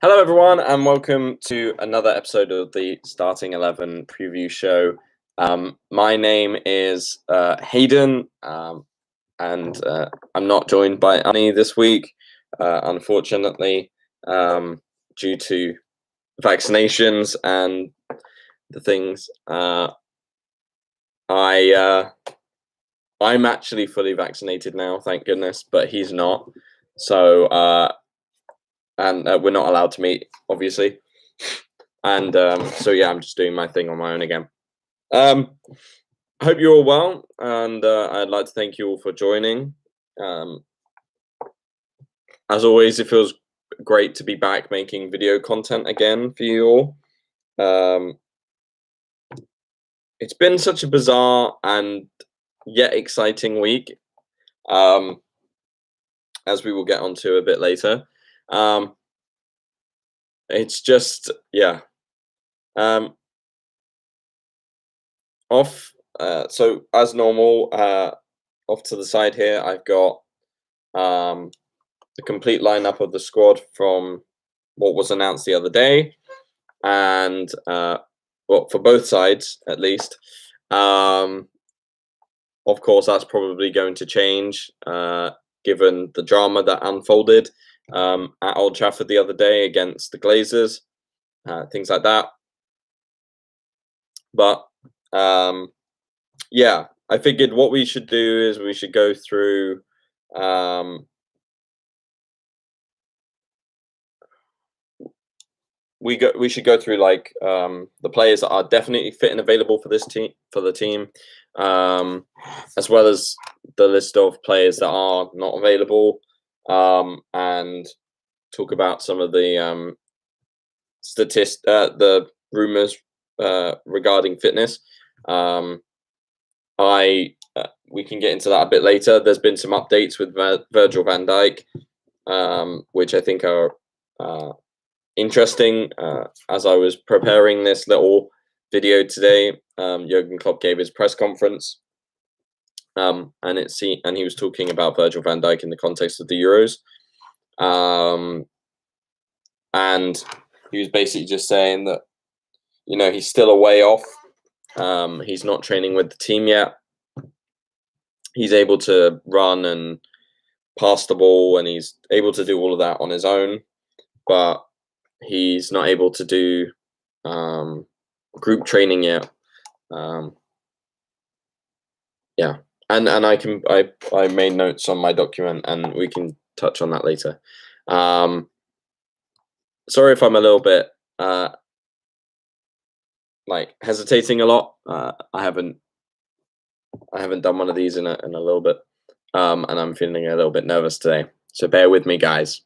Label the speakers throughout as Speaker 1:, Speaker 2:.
Speaker 1: Hello, everyone, and welcome to another episode of the Starting 11 preview show. My name is Hayden, and I'm not joined by Annie this week, unfortunately, due to vaccinations and the things. I'm actually fully vaccinated now, thank goodness, but he's not. So, we're not allowed to meet, obviously. And so yeah, I'm just doing my thing on my own again. I hope you're all well, and I'd like to thank you all for joining. As always, it feels great to be back making video content again for you all. It's been such a bizarre and yet exciting week, as we will get onto a bit later. It's just, yeah. So as normal, off to the side here, I've got the complete lineup of the squad from what was announced the other day, and well, for both sides at least. Of course, that's probably going to change given the drama that unfolded at Old Trafford the other day against the Glazers, things like that. But yeah, I figured what we should do is we should go through we should go through like the players that are definitely fit and available for this team, as well as the list of players that are not available, and talk about some of the the rumors regarding fitness. We can get into that a bit later. There's been some updates with Virgil Van Dyke, which I think are interesting. As I was preparing this little video today, Jurgen Klopp gave his press conference, and he was talking about Virgil Van Dyke in the context of the Euros, and he was basically just saying that, you know, he's still a way off. He's not training with the team yet. He's able to run and pass the ball, and he's able to do all of that on his own, but he's not able to do group training yet. Yeah, and I made notes on my document, and we can touch on that later. Sorry if I'm a little bit like hesitating a lot. I haven't done one of these in a little bit, and I'm feeling a little bit nervous today, so bear with me, guys.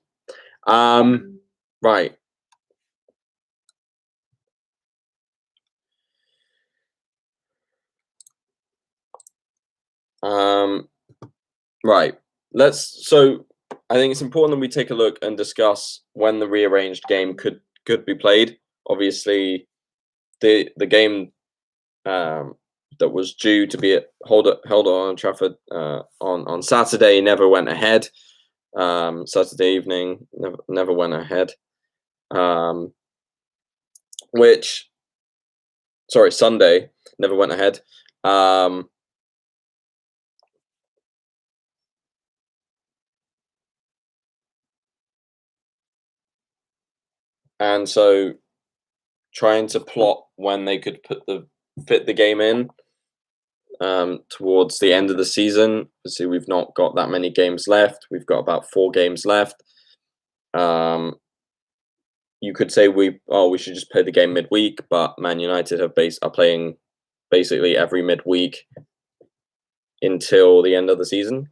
Speaker 1: Right. Right. So I think it's important that we take a look and discuss when the rearranged game could be played. Obviously, the game that was due to be held on Old Trafford on Saturday never went ahead. Saturday evening never went ahead. Sunday never went ahead. And so trying to plot when they could fit the game in towards the end of the season. Obviously, we've not got that many games left. We've got about 4 games left. You could say we should just play the game midweek, but Man United are playing basically every midweek until the end of the season.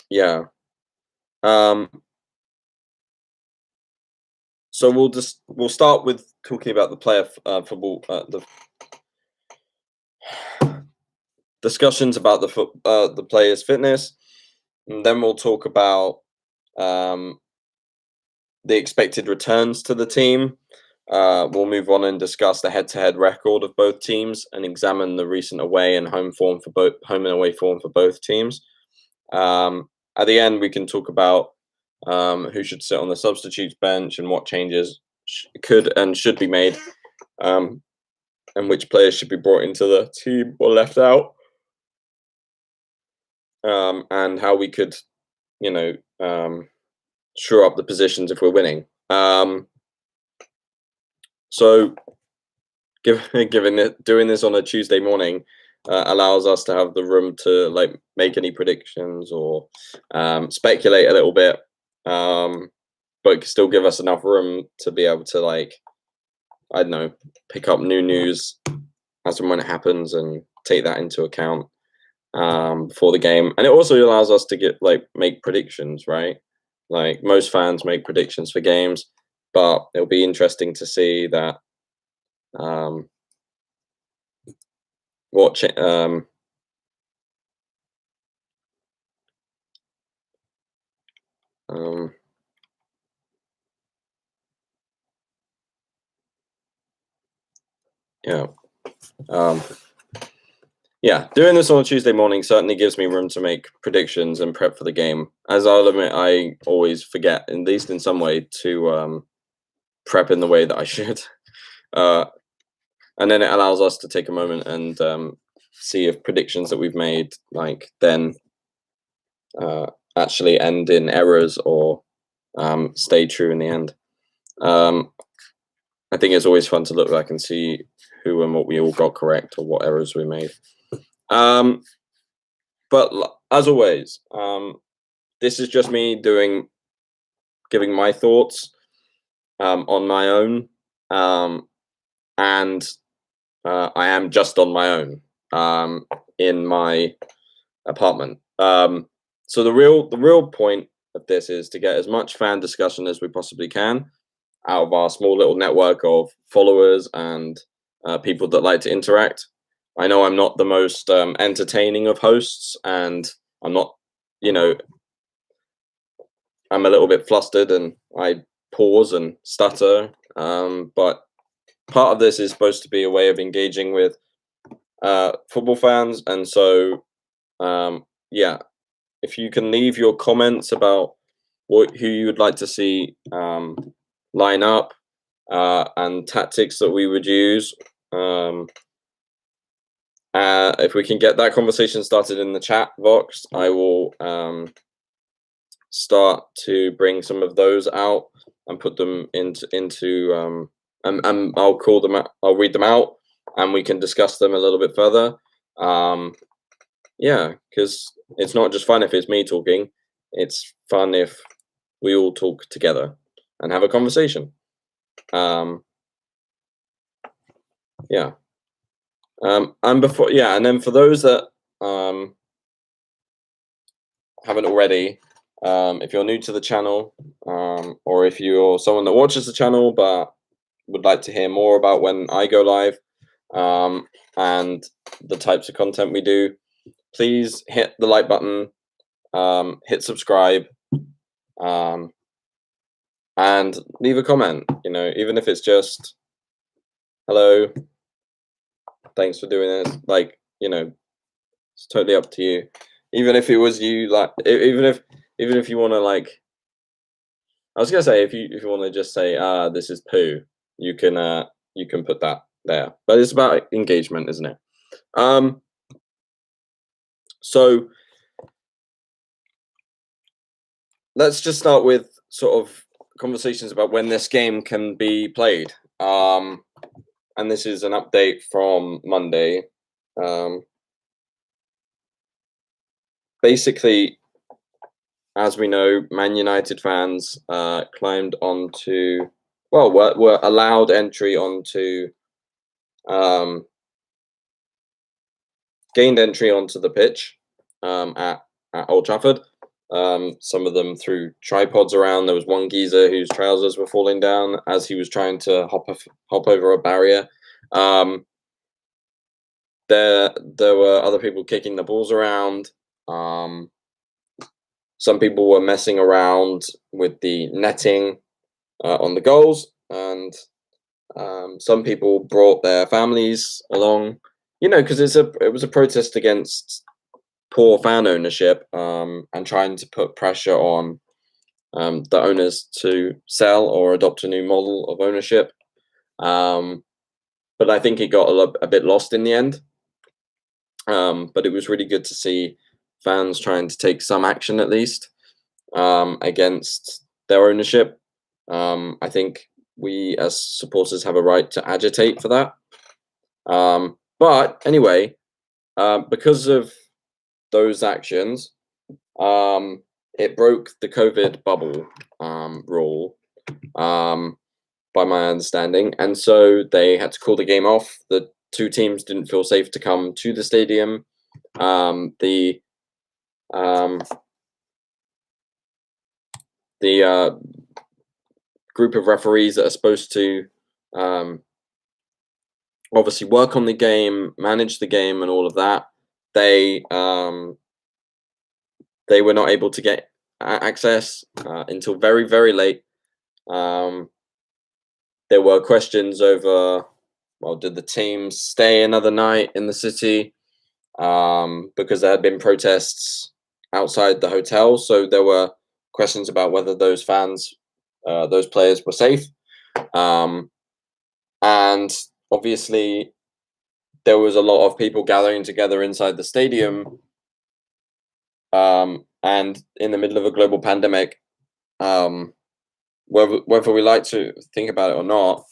Speaker 1: Yeah. So we'll start with talking about the player football, the discussions about the players' fitness, and then we'll talk about the expected returns to the team. We'll move on and discuss the head-to-head record of both teams and examine the recent away and home and away form for both teams. At the end, we can talk about who should sit on the substitutes bench, and what changes could and should be made, and which players should be brought into the team or left out, and how we could, shore up the positions if we're winning. So, doing this on a Tuesday morning allows us to have the room to make any predictions or speculate a little bit, but still give us enough room to be able to I don't know, pick up new news as and when it happens and take that into account for the game. And it also allows us to make predictions, right? Like most fans make predictions for games, but it'll be interesting to see that doing this on a Tuesday morning certainly gives me room to make predictions and prep for the game. As I'll admit, I always forget, at least in some way, to prep in the way that I should. And then it allows us to take a moment and see if predictions that we've made then actually end in errors or stay true in the end. I think it's always fun to look back and see who and what we all got correct or what errors we made. But as always, this is just me giving my thoughts on my own, and I am just on my own in my apartment. So the real point of this is to get as much fan discussion as we possibly can out of our small little network of followers and people that like to interact. I know I'm not the most entertaining of hosts, and I'm not, I'm a little bit flustered and I pause and stutter. But part of this is supposed to be a way of engaging with football fans. And so, if you can leave your comments about who you would like to see line up and tactics that we would use, if we can get that conversation started in the chat box, I will start to bring some of those out and put them into and I'll call them out, I'll read them out, and we can discuss them a little bit further. Because it's not just fun if it's me talking, it's fun if we all talk together and have a conversation. And then for those that haven't already, if you're new to the channel, or if you're someone that watches the channel but would like to hear more about when I go live, and the types of content we do, please hit the like button, hit subscribe, and leave a comment, even if it's just hello, thanks for doing this, it's totally up to you. Even if it was you, even if you want to, I was gonna say, if you want to just say this is poo, you can put that there, but it's about engagement, isn't it? So let's just start with sort of conversations about when this game can be played. And this is an update from Monday. Basically, as we know, Man United fans climbed onto, were allowed entry onto, gained entry onto the pitch at Old Trafford. Some of them threw tripods around. There was one geezer whose trousers were falling down as he was trying to hop over a barrier. There were other people kicking the balls around. Some people were messing around with the netting on the goals, and some people brought their families along. Because it was a protest against poor fan ownership, and trying to put pressure on the owners to sell or adopt a new model of ownership. But I think it got a bit lost in the end. But it was really good to see fans trying to take some action at least against their ownership. I think we as supporters have a right to agitate for that. But anyway, because of those actions, it broke the COVID bubble rule, by my understanding, and so they had to call the game off. The two teams didn't feel safe to come to the stadium. The group of referees that are supposed to obviously work on the game, manage the game, and all of that, they were not able to get access until very, very late. There were questions over, well, did the team stay another night in the city? Because there had been protests outside the hotel, so there were questions about whether those fans, those players were safe. And obviously, there was a lot of people gathering together inside the stadium. And in the middle of a global pandemic, whether we like to think about it or not,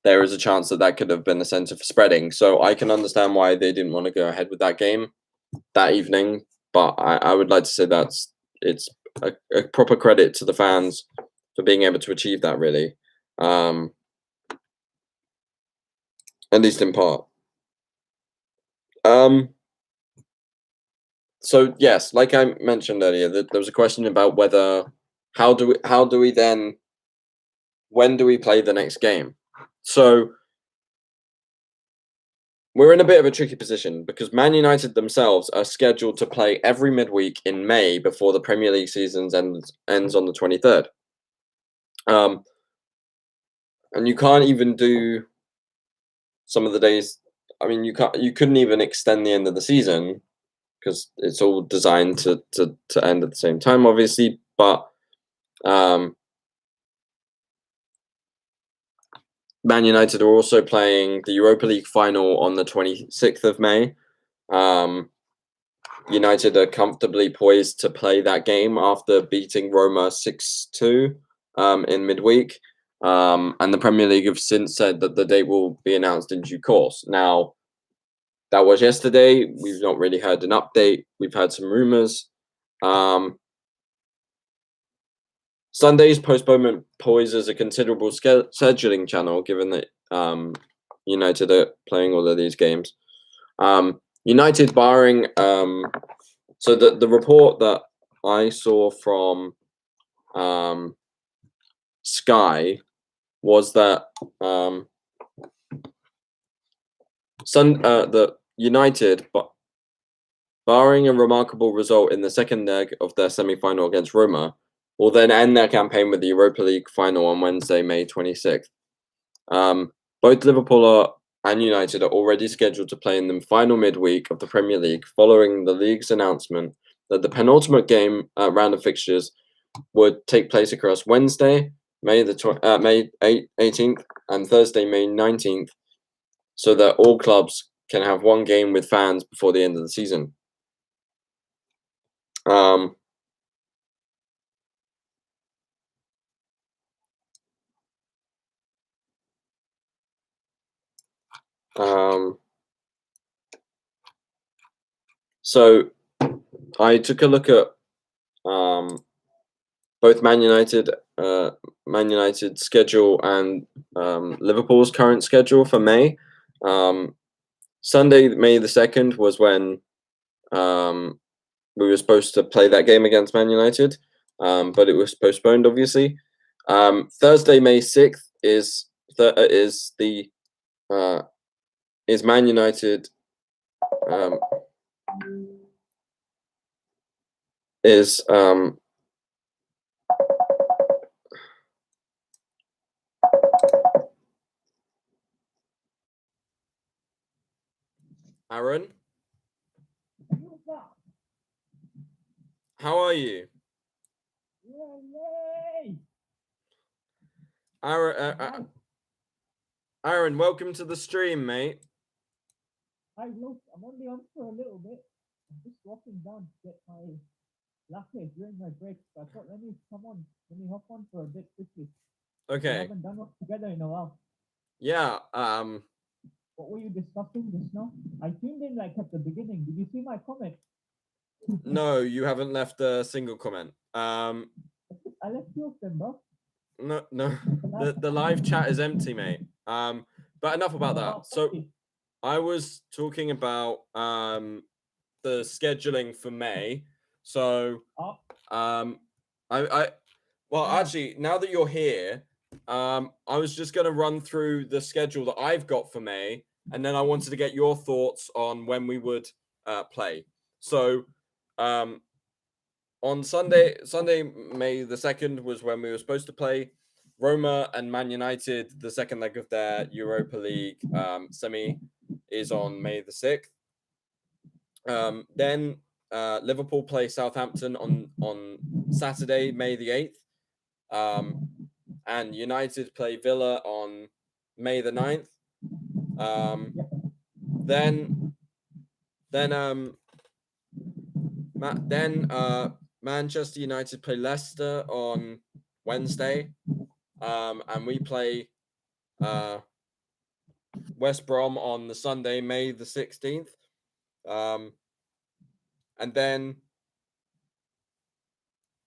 Speaker 1: there is a chance that that could have been the center for spreading. So I can understand why they didn't want to go ahead with that game that evening. But I would like to say it's a proper credit to the fans for being able to achieve that, really. At least in part. So yes, like I mentioned earlier, there was a question about whether how do we then, when do we play the next game? So we're in a bit of a tricky position because Man United themselves are scheduled to play every midweek in May before the Premier League season ends on the 23rd. And you can't even do some of the days. I mean, you couldn't even extend the end of the season because it's all designed to end at the same time, obviously. But Man United are also playing the Europa League final on the 26th of May. United are comfortably poised to play that game after beating Roma 6-2 in midweek. And the Premier League have since said that the date will be announced in due course. Now, that was yesterday. We've not really heard an update. We've had some rumours. Sunday's postponement poses a considerable scheduling channel, given that United are playing all of these games. United barring... so the report that I saw from Sky was that the United, barring a remarkable result in the second leg of their semi-final against Roma, will then end their campaign with the Europa League final on Wednesday, May 26th. Both Liverpool and United are already scheduled to play in the final midweek of the Premier League, following the league's announcement that the penultimate game round of fixtures would take place across Wednesday, May 18th, and Thursday, May 19th, so that all clubs can have one game with fans before the end of the season. So I took a look at both Man United's schedule and Liverpool's current schedule for May. Sunday, May the 2nd, was when we were supposed to play that game against Man United, but it was postponed, obviously. Thursday, May 6th is Man United Aaron, how are you? Aaron, welcome to the stream, mate.
Speaker 2: Hi, look, I'm only on for a little bit. I'm just walking down to get my latte during my break. So I thought, let me hop on for a bit quickly. We
Speaker 1: Okay.
Speaker 2: haven't done one together in a while.
Speaker 1: Yeah.
Speaker 2: What were you discussing just now? I tuned in like at the beginning. Did you see my comment?
Speaker 1: No, you haven't left a single comment.
Speaker 2: I left two of them, bro.
Speaker 1: No. The live chat is empty, mate. But enough about that. So I was talking about the scheduling for May. So actually, now that you're here, I was just going to run through the schedule that I've got for May, and then I wanted to get your thoughts on when we would play. So on Sunday, May the 2nd was when we were supposed to play Roma and Man United. The second leg of their Europa League semi is on May the 6th. Then Liverpool play Southampton on Saturday, May the 8th. And United play Villa on May the 9th. Then Manchester United play Leicester on Wednesday, and we play West Brom on the Sunday, May the 16th. And then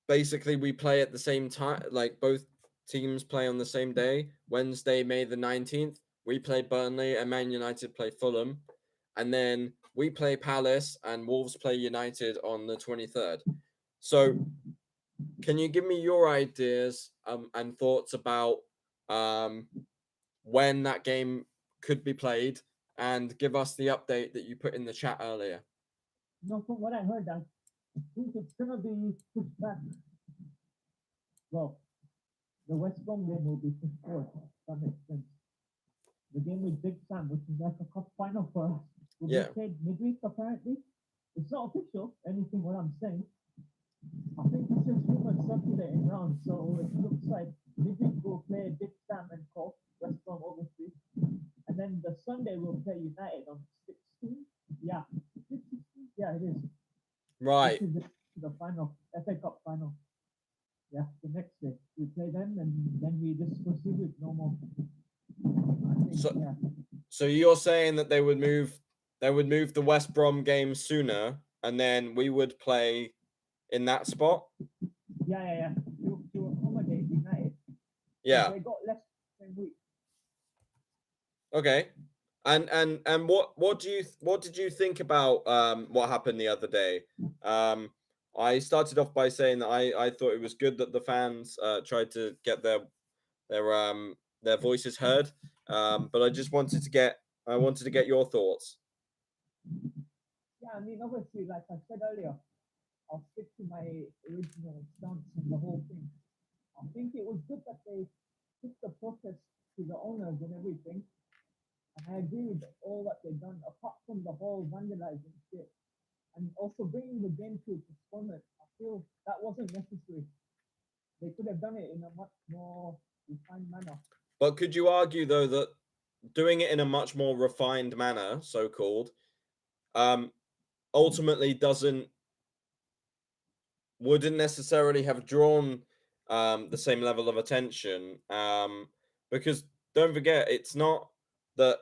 Speaker 1: basically we play at the same time, like both teams play on the same day. Wednesday, May the 19th, we play Burnley and Man United play Fulham. And then we play Palace and Wolves play United on the 23rd. So can you give me your ideas and thoughts about when that game could be played, and give us the update that you put in the chat earlier?
Speaker 2: No, from what I heard, I think it's gonna be pushed back. Well, the West Brom game will be pushed forward. That makes sense. The game with Big Sam, which is like a cup final for us, will be played midweek apparently. It's not official, anything what I'm saying. I think it's just rumors circulating around, so it looks like midweek will play Big Sam and Co. West Brom obviously. And then the Sunday we'll play United on 16th. Yeah. 16th? Yeah, it is.
Speaker 1: Right.
Speaker 2: This is the final, FA Cup final. Yeah, the next day we play them, and then we just proceed with normal.
Speaker 1: So you're saying that they would move the West Brom game sooner, and then we would play in that spot?
Speaker 2: Yeah. To accommodate United.
Speaker 1: Yeah.
Speaker 2: They got less than week.
Speaker 1: Okay. And what did you think about what happened the other day? I started off by saying that I thought it was good that the fans tried to get their voices heard, but I just wanted to get your thoughts.
Speaker 2: Yeah, I mean, obviously, like I said earlier, I'll stick to my original stance and the whole thing. I think it was good that they took the protest to the owners and everything. And I agree with all that they've done, apart from the whole vandalizing shit. And also bringing the game to postponement. I feel that wasn't necessary. They could have done it in a much more refined manner.
Speaker 1: But could you argue, though, that doing it in a much more refined manner, so-called, ultimately wouldn't necessarily have drawn the same level of attention, because don't forget, it's not that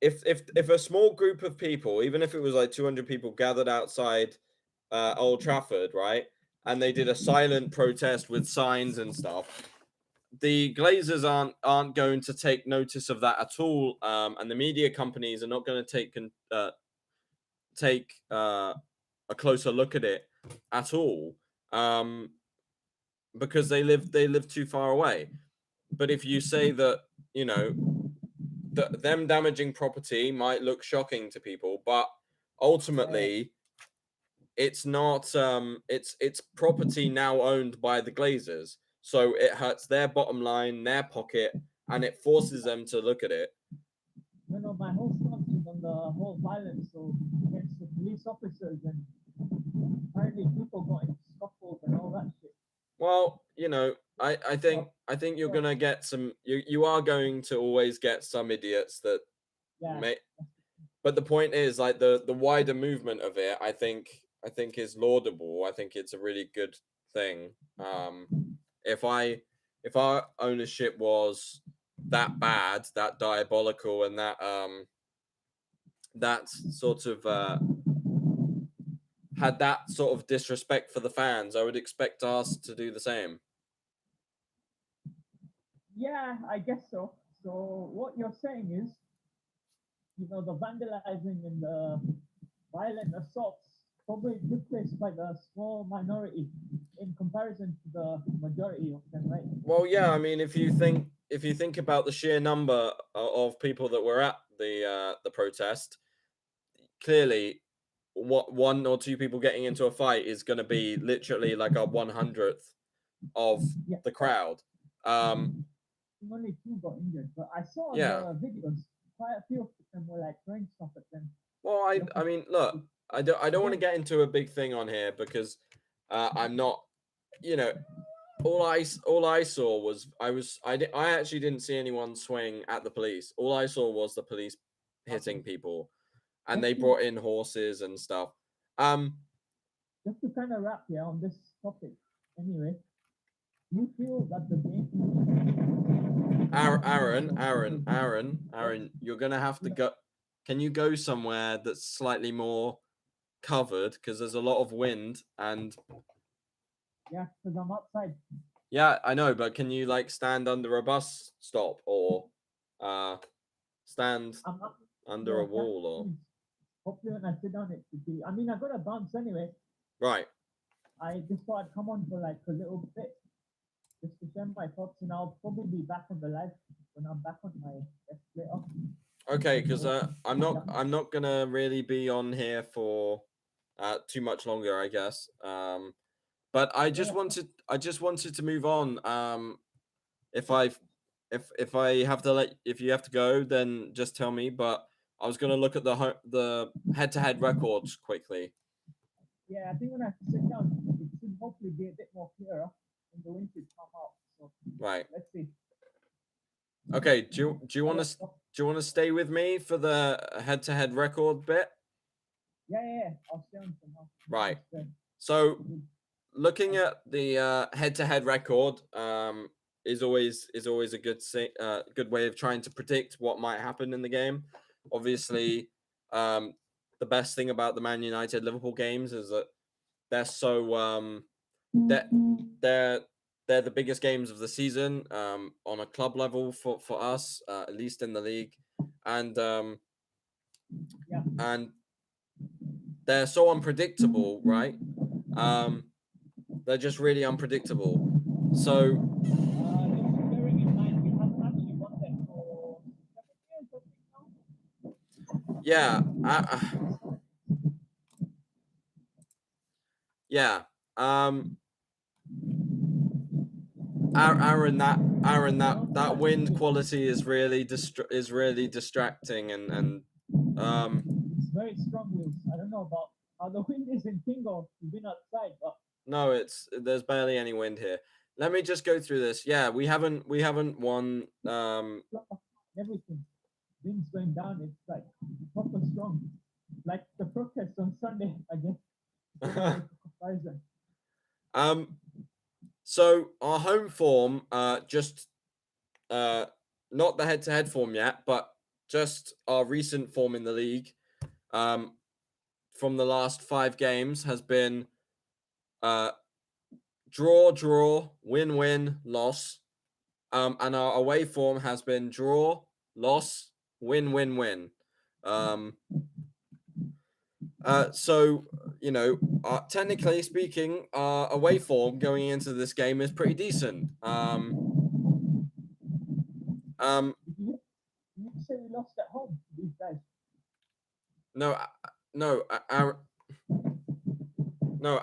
Speaker 1: if a small group of people, even if it was like 200 people, gathered outside Old Trafford, right, and they did a silent protest with signs and stuff, the Glazers aren't going to take notice of that at all, and the media companies are not going to take a closer look at it at all, because they live too far away. But if you say that, them damaging property might look shocking to people, but ultimately it's not. It's property now owned by the Glazers, so it hurts their bottom line, their pocket, and it forces them to look at it.
Speaker 2: No, my whole stance is on the whole violence against the police officers, and apparently people got in scuffles and all
Speaker 1: Well, I think you're gonna get some. You are going to always get some idiots that
Speaker 2: Yeah,
Speaker 1: may. But the point is, like the wider movement of it, I think is laudable. I think it's a really good thing. If our ownership was that bad, that diabolical, and that sort of had that sort of disrespect for the fans, I would expect us to do the same.
Speaker 2: yeah, I guess so. So what you're saying is, the vandalizing and the violent assaults probably took place by the small minority in comparison to the majority of them, right?
Speaker 1: Well, yeah, I mean, if you think about the sheer number of people that were at the protest, clearly, what one or two people getting into a fight is going to be literally like a 100th of
Speaker 2: Yeah,
Speaker 1: the crowd.
Speaker 2: only two got injured, but I saw on
Speaker 1: Yeah.
Speaker 2: the videos quite a few of them were like throwing stuff at them.
Speaker 1: Well, I mean, look, I don't want to get into a big thing on here because I'm not, you know, all I saw was I actually didn't see anyone swing at the police. All I saw was the police hitting people, and they brought in horses and stuff.
Speaker 2: Just to kind of wrap here on this topic, anyway, you feel that the game.
Speaker 1: Aaron, you're gonna have to go. Can you go somewhere that's slightly more covered because there's a lot of wind and
Speaker 2: Yeah, because I'm outside.
Speaker 1: yeah, I know, but can you like stand under a bus stop or stand
Speaker 2: I'm up.
Speaker 1: under a wall or
Speaker 2: Hopefully, when I sit down, it should be. I mean, I got a bounce anyway.
Speaker 1: right?
Speaker 2: I just thought I'd come on for like a little bit just to share my thoughts, and I'll probably be back on the live when I'm back on my desk later.
Speaker 1: Okay, because I'm not gonna really be on here for too much longer, I guess. But I just wanted to move on. If I if I have to if you have to go, then just tell me. But I was gonna look at the head-to-head records quickly.
Speaker 2: Yeah, I think when I sit down, it should hopefully be a bit more clearer, and the wind should come out. So
Speaker 1: Right.
Speaker 2: let's see.
Speaker 1: Okay. Do you want to stay with me for the head-to-head record bit?
Speaker 2: Yeah. I'll stay on for now.
Speaker 1: Right. So looking at the head-to-head record is always a good way of trying to predict what might happen in the game. Obviously, the best thing about the Man United Liverpool games is that they're so they're the biggest games of the season on a club level for us, at least in the league, and and they're so unpredictable, right? They're just really unpredictable. So
Speaker 2: Bearing in mind we haven't actually won them for 7 years, I think now.
Speaker 1: yeah, yeah. Aaron, that wind quality is really distracting and
Speaker 2: It's very strong winds. I don't know about how the wind is in Kingo. You've been outside, but
Speaker 1: no, there's barely any wind here. Let me just go through this. Yeah, we haven't won.
Speaker 2: everything. Wind's going down. It's like proper strong. Like the protest on Sunday, I guess.
Speaker 1: So our home form, just not the head-to-head form yet, but just our recent form in the league, from the last 5 games has been draw, win, loss. And our away form has been draw, loss, win. So technically speaking, our away form going into this game is pretty decent.
Speaker 2: You say we lost at home, these guys.
Speaker 1: No,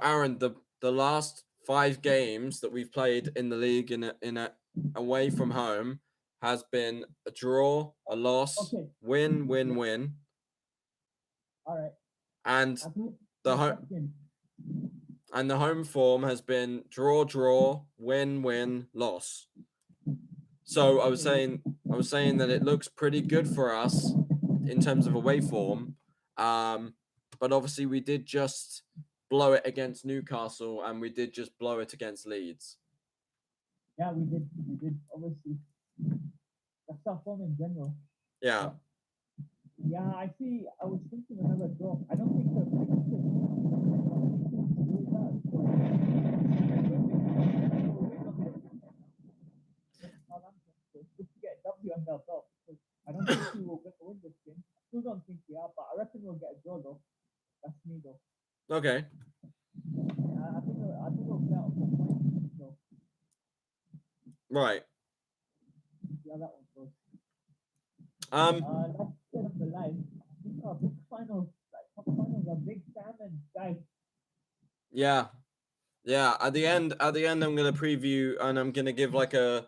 Speaker 1: Aaron. The last 5 games that we've played in the league in a away from home has been a draw, a loss,
Speaker 2: Okay.
Speaker 1: win.
Speaker 2: All right.
Speaker 1: And the home and the home form has been draw, win, loss. So I was saying that it looks pretty good for us in terms of away form, but obviously we did just blow it against Newcastle, and we did just blow it against Leeds.
Speaker 2: Yeah, we did. Obviously, that's our form in general.
Speaker 1: Yeah.
Speaker 2: Yeah, I see. I was thinking another draw. I don't think the fixture really bad. It's good to get a W under our belt. I don't think we will win this game. I still don't think we are, but I reckon we'll get a draw though. That's me though.
Speaker 1: Okay.
Speaker 2: I think we'll play out for points. So
Speaker 1: Right.
Speaker 2: yeah, that one goes.
Speaker 1: Um.
Speaker 2: Let's get up the line. These are big finals. Like top finals are big salmon, guys.
Speaker 1: Yeah. Yeah. At the end, I'm gonna preview, and I'm gonna give like a.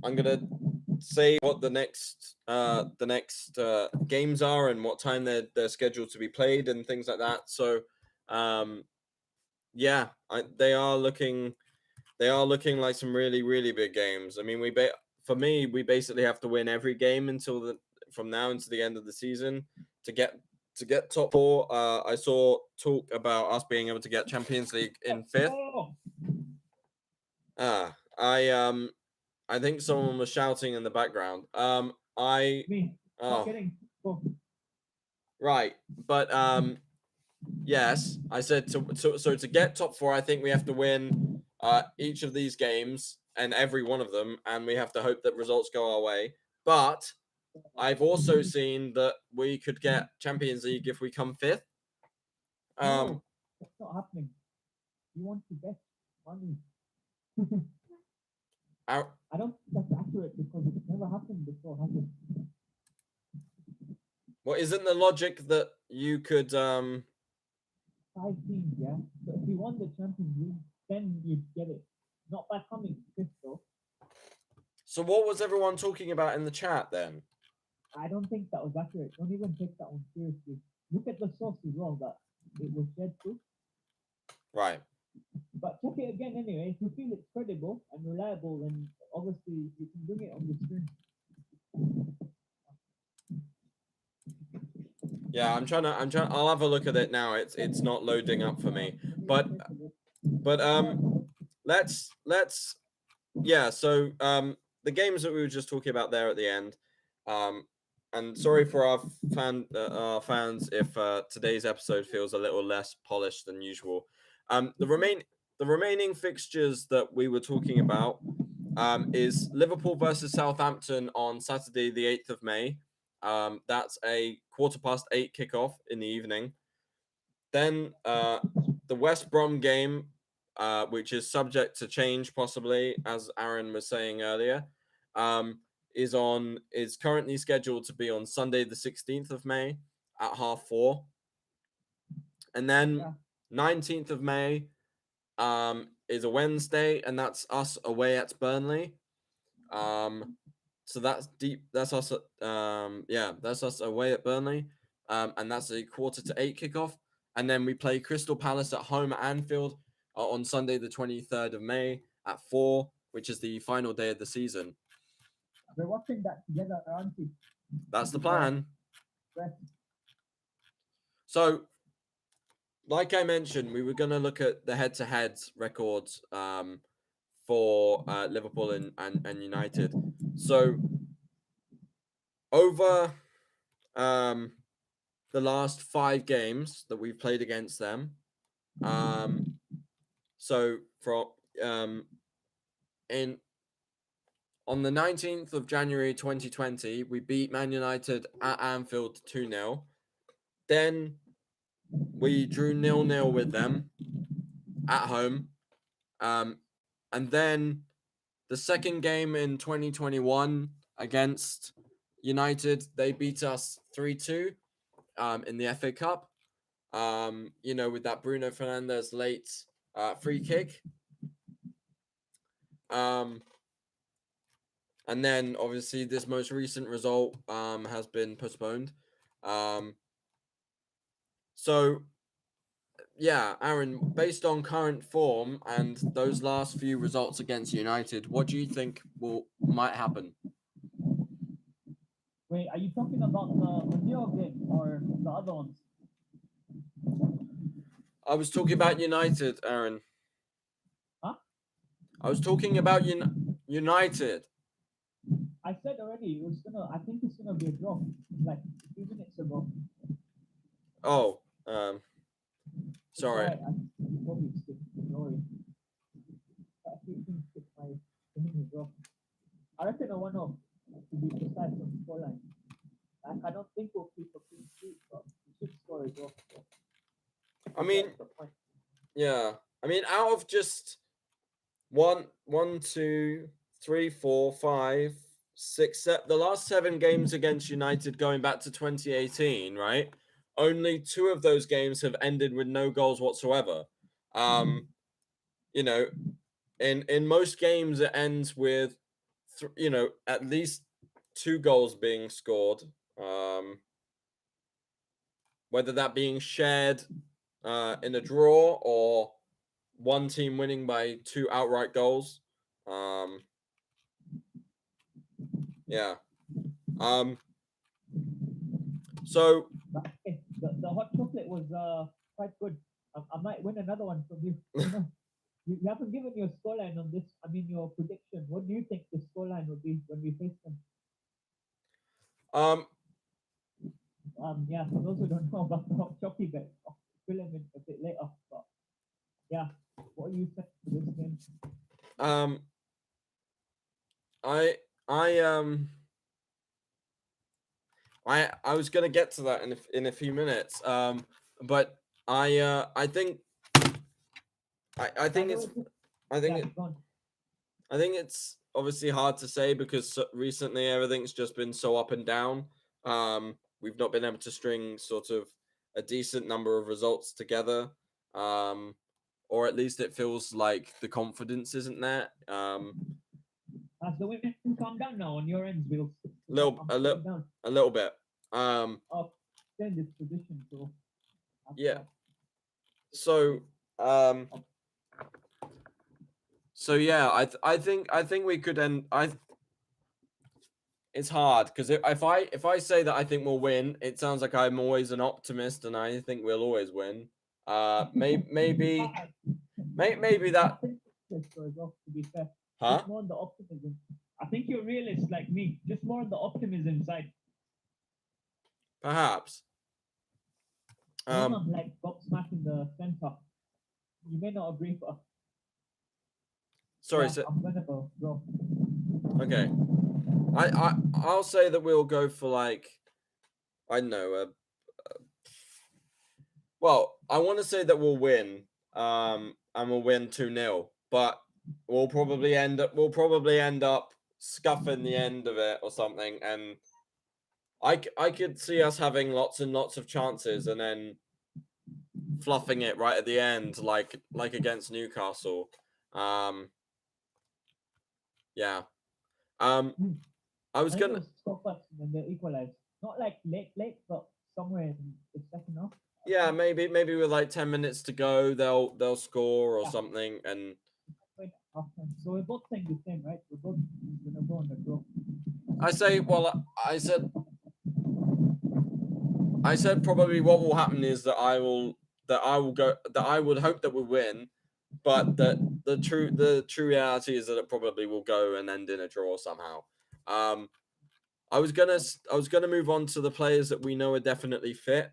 Speaker 1: I'm gonna say what the next games are and what time they're scheduled to be played and things like that. So, yeah, they are looking like some really, really big games. I mean, for me, we basically have to win every game from now until the end of the season to get top four. I saw talk about us being able to get Champions League in fifth. I think someone was shouting in the background.
Speaker 2: Me. Not kidding. Go.
Speaker 1: Right, but yes, I said so to get top four, I think we have to win each of these games and every one of them, and we have to hope that results go our way. But I've also seen that we could get Champions League if we come fifth.
Speaker 2: No, that's not happening. You want to bet money. I don't think that's accurate because it's never happened before, has it?
Speaker 1: Well, isn't the logic that you could
Speaker 2: 5 teams, yeah. So if you won the Champions League, then you'd get it. Not by coming fifth though.
Speaker 1: So what was everyone talking about in the chat then?
Speaker 2: I don't think that was accurate. Don't even take that one seriously. Look at the source as well that it was shared through.
Speaker 1: Right.
Speaker 2: But check it again anyway. If you feel it's credible and reliable, then obviously you can bring it on the screen.
Speaker 1: Yeah, I'm trying. I'll have a look at it now. It's not loading up for me. But let's yeah. So the games that we were just talking about there at the end. And sorry for our fans if today's episode feels a little less polished than usual. The remaining fixtures that we were talking about is Liverpool versus Southampton on Saturday, the 8th of May. That's a 8:15 kickoff in the evening. Then the West Brom game, which is subject to change possibly, as Aaron was saying earlier, is currently scheduled to be on Sunday, the 16th of May at 4:30. And then 19th of May is a Wednesday, and that's us away at Burnley. So that's deep. That's us. That's us away at Burnley. And that's a 7:45 kickoff. And then we play Crystal Palace at home at Anfield on Sunday, the 23rd of May at 4, which is the final day of the season.
Speaker 2: We're watching that together, aren't we?
Speaker 1: That's the plan. So, like I mentioned, we were going to look at the head-to-head records for Liverpool and United. So, over the last 5 games that we've played against them, so from on the 19th of January 2020, we beat Man United at Anfield 2-0. Then we drew 0-0 with them at home. And then the second game in 2021 against United, they beat us 3-2 in the FA Cup. With that Bruno Fernandes late free kick. And then obviously this most recent result has been postponed. So yeah, Aaron, based on current form and those last few results against United, what do you think might happen?
Speaker 2: Wait, are you talking about the Neo game or the other ones?
Speaker 1: I was talking about United, Aaron.
Speaker 2: Huh?
Speaker 1: I was talking about United.
Speaker 2: I said already I think it's gonna be a draw, like a few minutes ago.
Speaker 1: Oh, sorry.
Speaker 2: Right, I probably skip glory. I think skip my thing as well. I reckon I want to be precise on the scoreline. Like I don't think we'll keep a clean sheet, but we should score as well.
Speaker 1: I mean, yeah. I mean, out of just one, two, three, four, five, six, the last 7 games against United going back to 2018, right? Only 2 of those games have ended with no goals whatsoever. You know, in most games it ends with, at least 2 goals being scored. Whether that being shared in a draw or one team winning by 2 outright goals. Yeah. So
Speaker 2: the hot chocolate was quite good. I might win another one from you. You haven't given your scoreline on this. I mean, your prediction. What do you think the scoreline would be when we face them? Yeah, for those who don't know about the hot chocolate bet, I'll fill them in a bit later. But yeah, what are you saying for this game?
Speaker 1: I was gonna get to that in a few minutes. But I think I think it's I think it's obviously hard to say because recently everything's just been so up and down. We've not been able to string sort of a decent number of results together. Or at least it feels like the confidence isn't there.
Speaker 2: Has the wind calm down now on your ends, Will?
Speaker 1: A little bit.
Speaker 2: Oh, then this position, so
Speaker 1: yeah. So yeah, I think we could end. It's hard because if I say that I think we'll win, it sounds like I'm always an optimist and I think we'll always win. Maybe that.
Speaker 2: To be fair,
Speaker 1: Huh?
Speaker 2: just more on the optimism. I think you're realist like me. Just more on the optimism side.
Speaker 1: Perhaps.
Speaker 2: Like Bob smashing the center. You may not agree, but
Speaker 1: sorry,
Speaker 2: yeah, I'm gonna go.
Speaker 1: Okay. I'll say that we'll go for like, I don't know. Well, I want to say that we'll win. And we'll win 2-0, but we'll probably end up scuffing the end of it or something, and I could see us having lots and lots of chances and then fluffing it right at the end, like against Newcastle. Yeah. I was gonna
Speaker 2: stop us when they equalize. Not like late, but somewhere in the second half.
Speaker 1: Yeah, maybe with like 10 minutes to go, they'll score or something, and
Speaker 2: so we're both saying the same, right? We're both gonna go on the draw.
Speaker 1: I said probably what will happen is that I would hope that we'll win, but the true reality is that it probably will go and end in a draw somehow. I was gonna move on to the players that we know are definitely fit.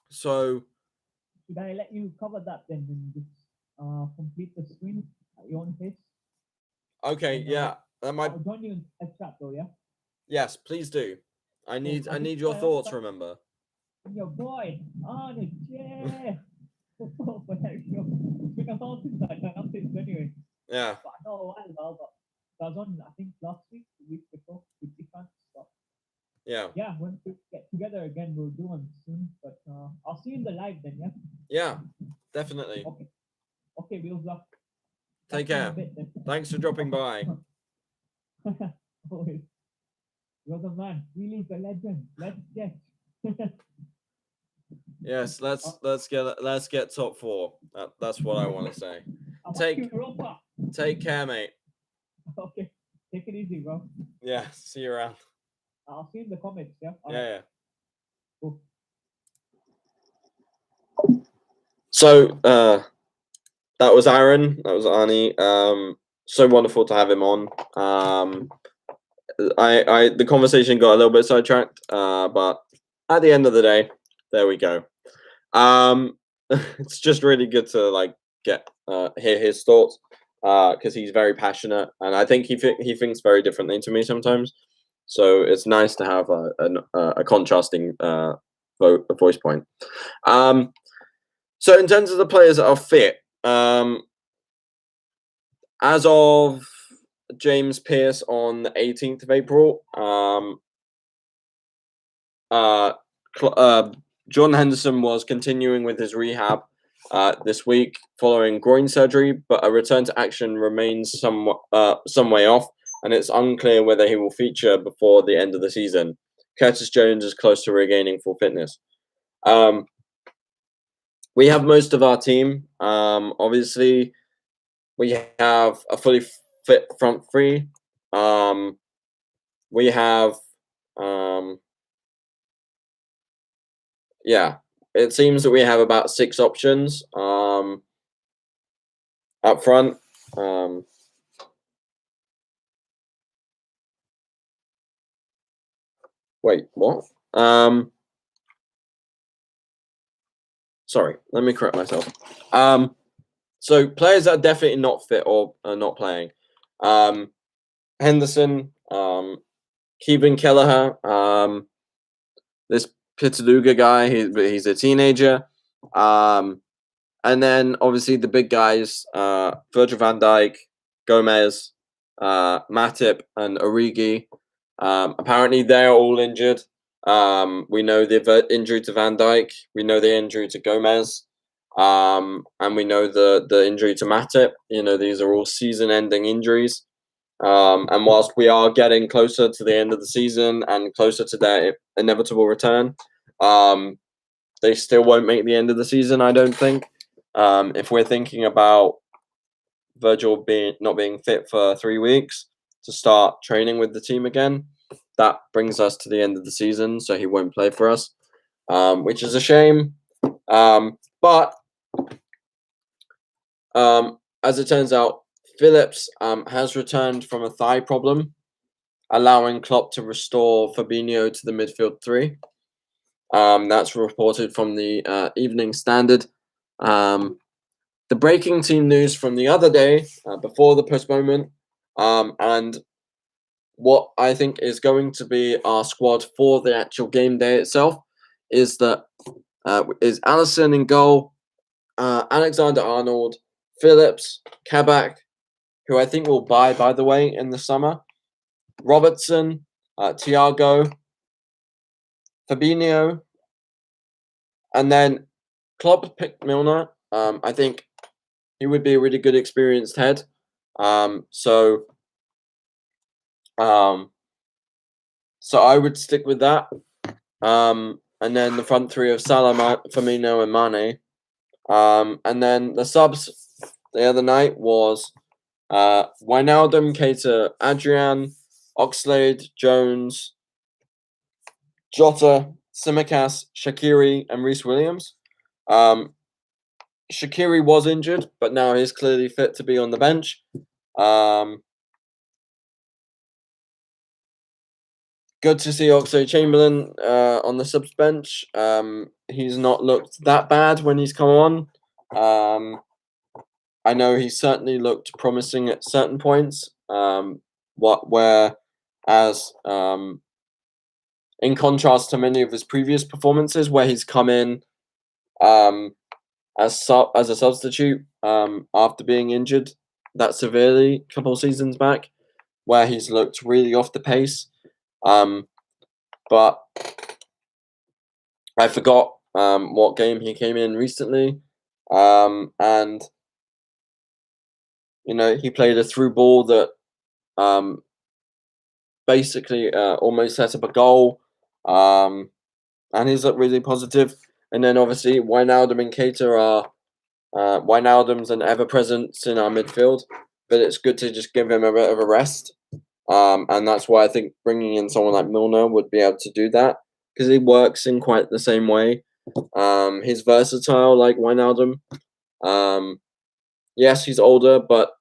Speaker 1: So
Speaker 2: should I let you cover that then and just complete the screen at your own pace?
Speaker 1: Okay, yeah.
Speaker 2: I'll join you in a chat though, yeah?
Speaker 1: Yes, please do. I need your thoughts, remember.
Speaker 2: Your boy on it, yeah. It's been a while since I announced it anyway.
Speaker 1: Yeah.
Speaker 2: But I know a while ago, but I was on, I think, last week, the week before, with different stuff.
Speaker 1: Yeah.
Speaker 2: Yeah, when we get together again, we'll do one soon. But I'll see you in the live then, yeah?
Speaker 1: Yeah, definitely.
Speaker 2: Okay, we'll vlog.
Speaker 1: Take care. Thanks for dropping by.
Speaker 2: Always. You're the man. Really the legend. Let's get.
Speaker 1: Yes, let's get top 4. That's what I want to say.
Speaker 2: I'm
Speaker 1: Take-
Speaker 2: watching Europa.
Speaker 1: Take care, mate.
Speaker 2: Okay, take it easy, bro.
Speaker 1: Yeah, see you around.
Speaker 2: I'll see you in the comments. Yeah. All
Speaker 1: Yeah,
Speaker 2: right.
Speaker 1: yeah.
Speaker 2: Cool.
Speaker 1: So that was Aaron. That was Arnie. So wonderful to have him on. The conversation got a little bit sidetracked, but at the end of the day, there we go. It's just really good to like get hear his thoughts because he's very passionate, and I think he thinks very differently to me sometimes. So it's nice to have a contrasting voice point. So in terms of the players that are fit, as of James Pearce on the 18th of April, Jordan Henderson was continuing with his rehab this week following groin surgery, but a return to action remains some way off, and it's unclear whether he will feature before the end of the season. Curtis Jones is close to regaining full fitness. We have most of our team. Obviously, we have a fully fit front three. We have, yeah, it seems that we have about 6 options up front. Wait, what? Sorry, let me correct myself. So players that are definitely not fit or are not playing. Henderson, Keegan Kelleher, this Pitaluga guy, he's a teenager. And then obviously the big guys, Virgil Van Dyke, Gomez, Matip, and Origi. Apparently they're all injured. We know the injury to Van Dyke. We know the injury to Gomez. And we know the injury to Matip. You know, these are all season-ending injuries. And whilst we are getting closer to the end of the season and closer to their inevitable return, they still won't make the end of the season, I don't think. If we're thinking about Virgil not being fit for 3 weeks to start training with the team again, that brings us to the end of the season, so he won't play for us, which is a shame. But as it turns out, Phillips has returned from a thigh problem, allowing Klopp to restore Fabinho to the midfield 3. That's reported from the Evening Standard. The breaking team news from the other day, before the postponement, and what I think is going to be our squad for the actual game day itself, is that is Alisson in goal, Alexander-Arnold, Phillips, Kabak, who I think will buy, by the way, in the summer, Robertson, Thiago, Fabinho, and then Klopp picked Milner. I think he would be a really good experienced head. So I would stick with that. And then the front three of Salah, Firmino, and Mane. And then the subs the other night was Wijnaldum, Keita, Adrian, Oxlade, Jones, Jota, Tsimikas, Shaqiri, and Reece Williams. Shaqiri was injured, but now he's clearly fit to be on the bench. Good to see Oxlade-Chamberlain on the subs bench. He's not looked that bad when he's come on. I know he certainly looked promising at certain points. Whereas in contrast to many of his previous performances, where he's come in as a substitute after being injured that severely a couple of seasons back, where he's looked really off the pace. But I forgot what game he came in recently, and you know, he played a through ball that basically almost set up a goal, and he's looked really positive. And then obviously Wijnaldum and Keita are Wijnaldum's an ever presence in our midfield, but it's good to just give him a bit of a rest. And that's why I think bringing in someone like Milner would be able to do that because he works in quite the same way. He's versatile like Wijnaldum. Yes, he's older, but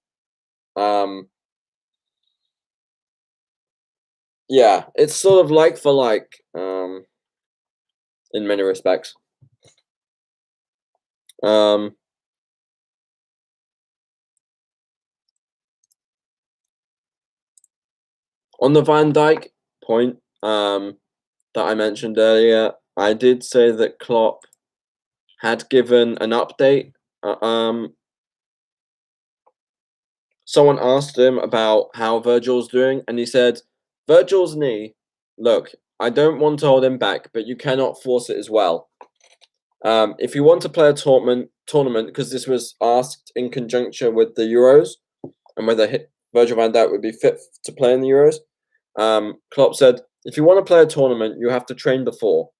Speaker 1: yeah, it's sort of like for like in many respects. On the Van Dyke point that I mentioned earlier, I did say that Klopp had given an update. Someone asked him about how Virgil's doing, and he said, Virgil's knee, look, I don't want to hold him back, but you cannot force it as well. If you want to play a tournament, because this was asked in conjunction with the Euros, and whether Virgil van Dijk would be fit to play in the Euros, Klopp said, if you want to play a tournament, you have to train before.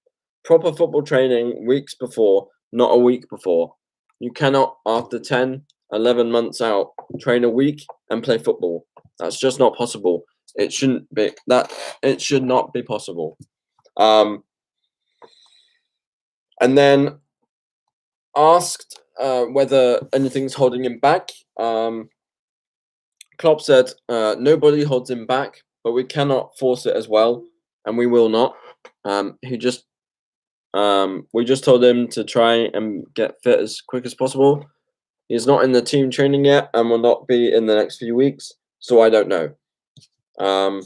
Speaker 1: Proper football training weeks before, not a week before. You cannot, after 10, 11 months out, train a week and play football. That's just not possible. It shouldn't be that. It should not be possible. And then asked whether anything's holding him back. Klopp said, nobody holds him back, but we cannot force it as well, and we will not. We just told him to try and get fit as quick as possible. He's not in the team training yet and will not be in the next few weeks, so I don't know. And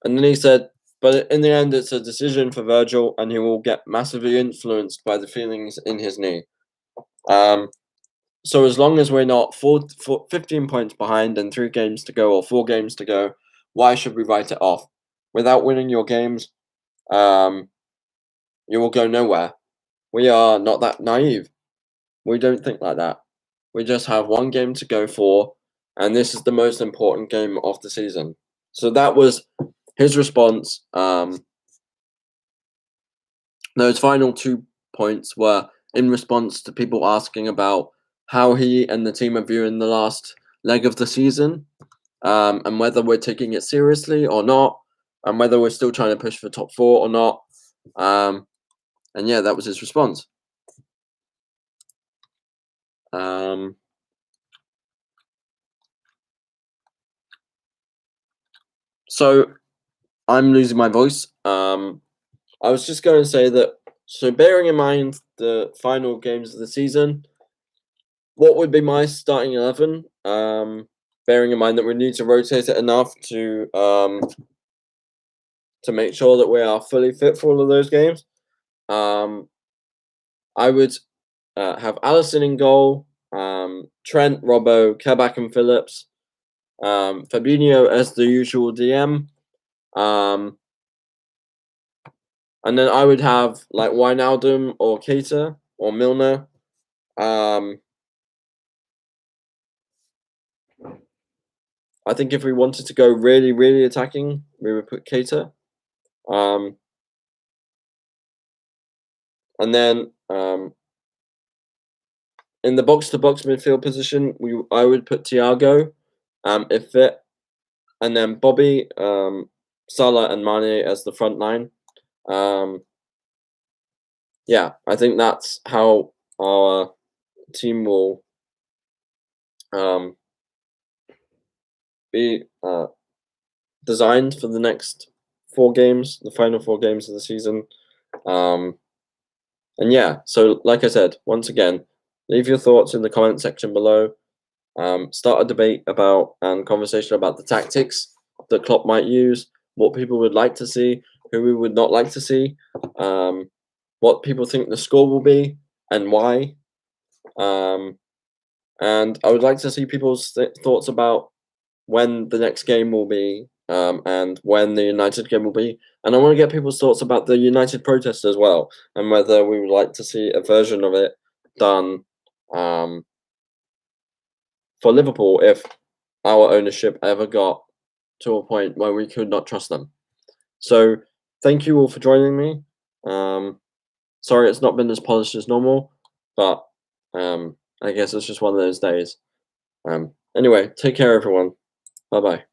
Speaker 1: then he said, but in the end, it's a decision for Virgil, and he will get massively influenced by the feelings in his knee. So as long as we're not 15 points behind and 3 games to go or 4 games to go, why should we write it off? Without winning your games, you will go nowhere. We are not that naive. We don't think like that. We just have 1 game to go for, and this is the most important game of the season. So that was his response. Those final 2 points were in response to people asking about how he and the team are viewing the last leg of the season, and whether we're taking it seriously or not, and whether we're still trying to push for top 4 or not. And yeah, that was his response. So I'm losing my voice. I was just going to say that, so bearing in mind the final games of the season, what would be my starting 11? Bearing in mind that we need to rotate it enough to make sure that we are fully fit for all of those games. I would have Alisson in goal, Trent, Robbo, Kabak and Phillips, Fabinho as the usual DM, and then I would have like Wijnaldum or Keita or Milner. I think if we wanted to go really, really attacking, we would put Keita. And then in the box-to-box midfield position, I would put Thiago, if fit, and then Bobby, Salah, and Mane as the front line. Yeah, I think that's how our team will be designed for the next 4 games, the final 4 games of the season. And yeah, so like I said, once again, leave your thoughts in the comment section below. Start a debate about and conversation about the tactics that Klopp might use, what people would like to see, who we would not like to see, what people think the score will be, and why. And I would like to see people's thoughts about when the next game will be, and when the United game will be. And I want to get people's thoughts about the United protest as well, and whether we would like to see a version of it done for Liverpool if our ownership ever got to a point where we could not trust them. So thank you all for joining me. Sorry, it's not been as polished as normal, but I guess it's just one of those days. Anyway, take care, everyone. Bye bye.